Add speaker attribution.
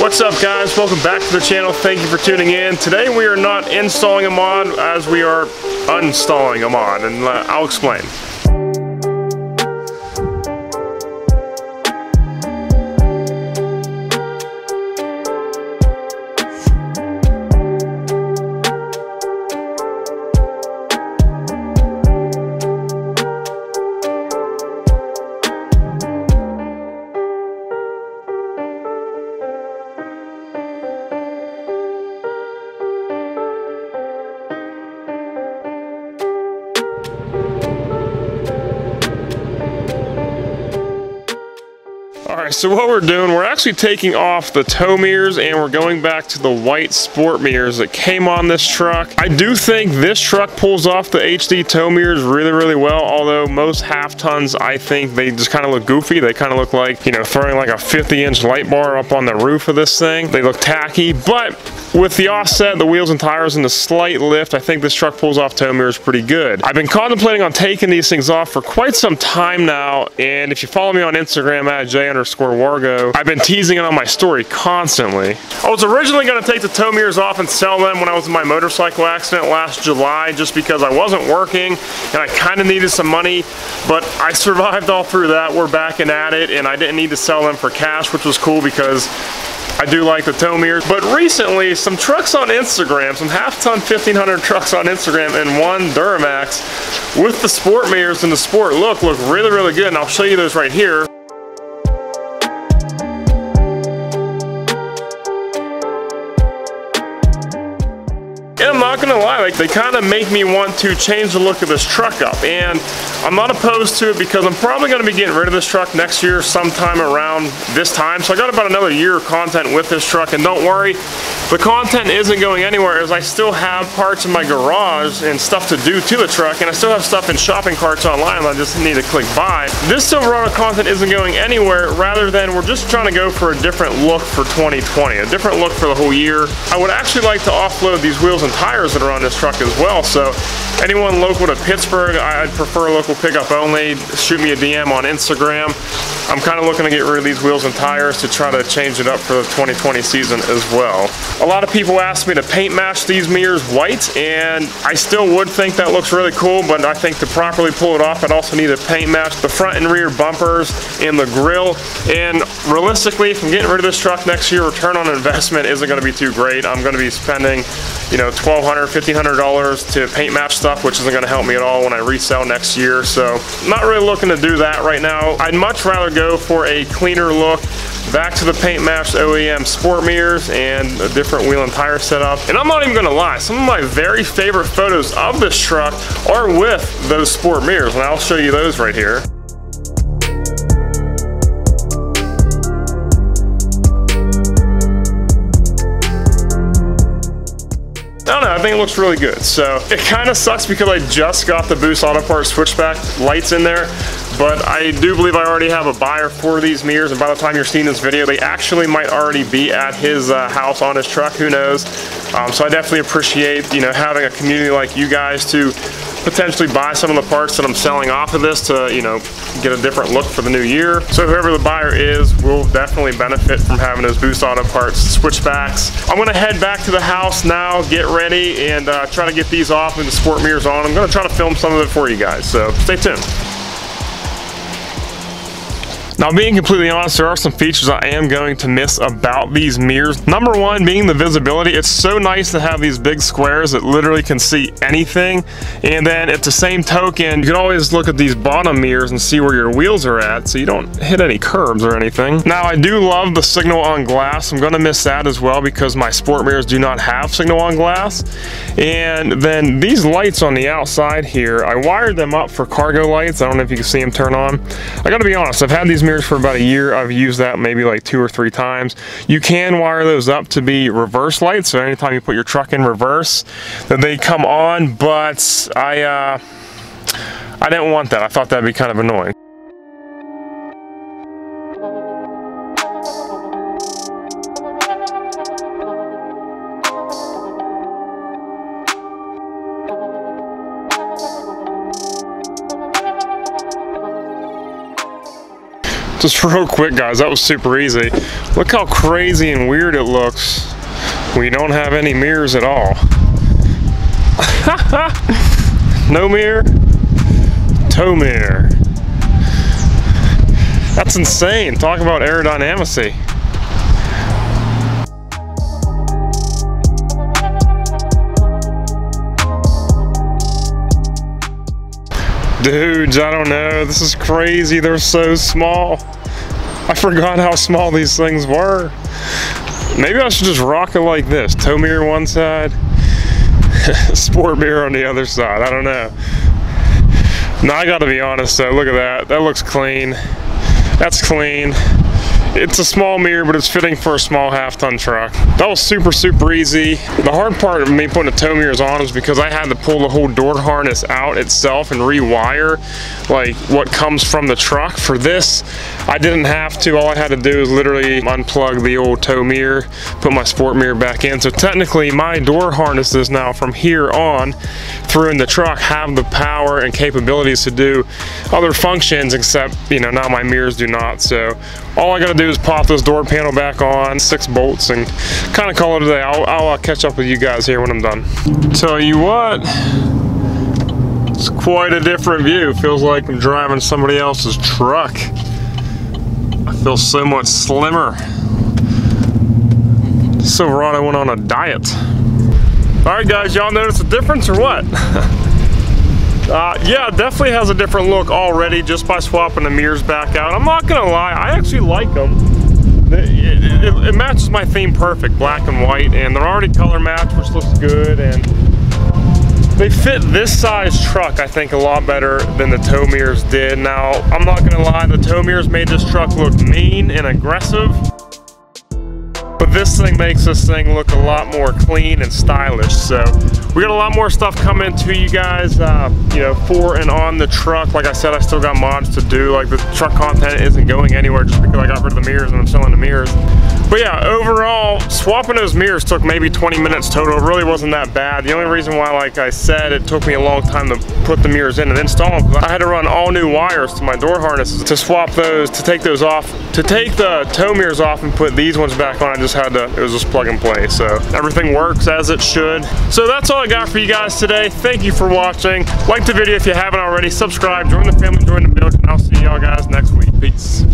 Speaker 1: What's up, guys? Welcome back to the channel. Thank you for tuning in. Today we are not installing a mod as we are uninstalling a mod, and I'll explain. Alright, so what we're doing, we're actually taking off the tow mirrors and we're going back to the white sport mirrors that came on this truck. I do think this truck pulls off the HD tow mirrors really well, although most half tons, I think they just kind of look goofy. They kind of look like, you know, throwing like a 50-inch light bar up on the roof of this thing. They look tacky, but with the offset, the wheels and tires, and the slight lift, I think this truck pulls off tow mirrors pretty good. I've been contemplating on taking these things off for quite some time now, and if you follow me on Instagram at j_wargo, I've been teasing it on my story constantly. I was originally going to take the tow mirrors off and sell them when I was in my motorcycle accident last July, just because I wasn't working and I kind of needed some money, but I survived all through that. We're back and at it, and I didn't need to sell them for cash, which was cool because I do like the tow mirrors. But recently, some trucks on Instagram, some half-ton 1500 trucks on Instagram and one Duramax with the sport mirrors and the sport look really good, and I'll show you those right here. And I'm not gonna lie, like, they kind of make me want to change the look of this truck up, and I'm not opposed to it because I'm probably gonna be getting rid of this truck next year sometime around this time. So I got about another year of content with this truck, and don't worry, the content isn't going anywhere as I still have parts in my garage and stuff to do to the truck, and I still have stuff in shopping carts online I just need to click buy. This Silverado content isn't going anywhere, rather than we're just trying to go for a different look for 2020, a different look for the whole year. I would actually like to offload these wheels and tires that are on this truck as well, so anyone local to Pittsburgh, I'd prefer local pickup only. Shoot me a DM on Instagram. I'm kind of looking to get rid of these wheels and tires to try to change it up for the 2020 season as well. A lot of people ask me to paint match these mirrors white, and I still would think that looks really cool, but I think to properly pull it off, I'd also need to paint match the front and rear bumpers and the grille. And realistically, if I'm getting rid of this truck next year, return on investment isn't going to be too great. I'm going to be spending, you know, $1,200, $1,500 to paint match stuff, which isn't going to help me at all when I resell next year. So I'm not really looking to do that right now. I'd much rather go for a cleaner look, back to the paint matched OEM sport mirrors and a different wheel and tire setup. And I'm not even going to lie, some of my very favorite photos of this truck are with those sport mirrors, and I'll show you those right here. I don't know, I think it looks really good. So it kind of sucks because I just got the Boost Auto Parts Switchback lights in there, but I do believe I already have a buyer for these mirrors, and by the time you're seeing this video, they actually might already be at his house on his truck, who knows. So I definitely appreciate, you know, having a community like you guys to potentially buy some of the parts that I'm selling off of this to, you know, get a different look for the new year. So whoever the buyer is will definitely benefit from having those Boost Auto Parts Switchbacks. I'm gonna head back to the house now, get ready, and try to get these off and the sport mirrors on. I'm gonna try to film some of it for you guys, so stay tuned. Now, being completely honest, there are some features I am going to miss about these mirrors. Number one being the visibility. It's so nice to have these big squares that literally can see anything. And then at the same token, you can always look at these bottom mirrors and see where your wheels are at, so you don't hit any curbs or anything. Now, I do love the signal on glass. I'm gonna miss that as well because my sport mirrors do not have signal on glass. And then these lights on the outside here, I wired them up for cargo lights. I don't know if you can see them turn on. I gotta be honest, I've had these mirrors for about a year. I've used that maybe like 2 or 3 times. You can wire those up to be reverse lights, so anytime you put your truck in reverse, then they come on, but I didn't want that. I thought that'd be kind of annoying. Just real quick, guys, that was super easy. Look how crazy and weird it looks when you don't have any mirrors at all. No mirror, toe mirror. That's insane. Talk about aerodynamicy. Dudes, I don't know. This is crazy. They're so small. I forgot how small these things were. Maybe I should just rock it like this. Toe mirror one side, sport mirror on the other side. I don't know. Now I gotta be honest though, look at that. That looks clean. That's clean. It's a small mirror, but it's fitting for a small half-ton truck. That was super, super easy. The hard part of me putting the toe mirrors on was because I had to pull the whole door harness out itself and rewire like what comes from the truck. For this, I didn't have to. All I had to do is literally unplug the old toe mirror, put my sport mirror back in. So technically, my door harnesses now from here on through in the truck have the power and capabilities to do other functions, except, you know, now my mirrors do not. So all I gotta do is pop this door panel back on, 6 bolts, and kind of call it a day. I'll catch up with you guys here when I'm done. Tell you what, it's quite a different view. Feels like I'm driving somebody else's truck. I feel so much slimmer. Silverado went on a diet. All right, guys, y'all notice a difference or what? Yeah, it definitely has a different look already just by swapping the mirrors back out. I'm not gonna lie, I actually like them. It matches my theme perfect, black and white, and they're already color matched, which looks good, and they fit this size truck, I think, a lot better than the toe mirrors did. Now, I'm not gonna lie, the toe mirrors made this truck look mean and aggressive, but this thing makes this thing look a lot more clean and stylish. So we got a lot more stuff coming to you guys, you know, for and on the truck. Like I said, I still got mods to do. Like, the truck content isn't going anywhere just because I got rid of the mirrors and I'm selling the mirrors. But yeah, overall, swapping those mirrors took maybe 20 minutes total. It really wasn't that bad. The only reason why, like I said, it took me a long time to put the mirrors in and install them, because I had to run all new wires to my door harnesses to swap those, to take those off, to take the toe mirrors off and put these ones back on. I just had to, it was just plug and play. So everything works as it should. So that's all I got for you guys today. Thank you for watching. Like the video if you haven't already. Subscribe, join the family, join the build, and I'll see y'all guys next week. Peace.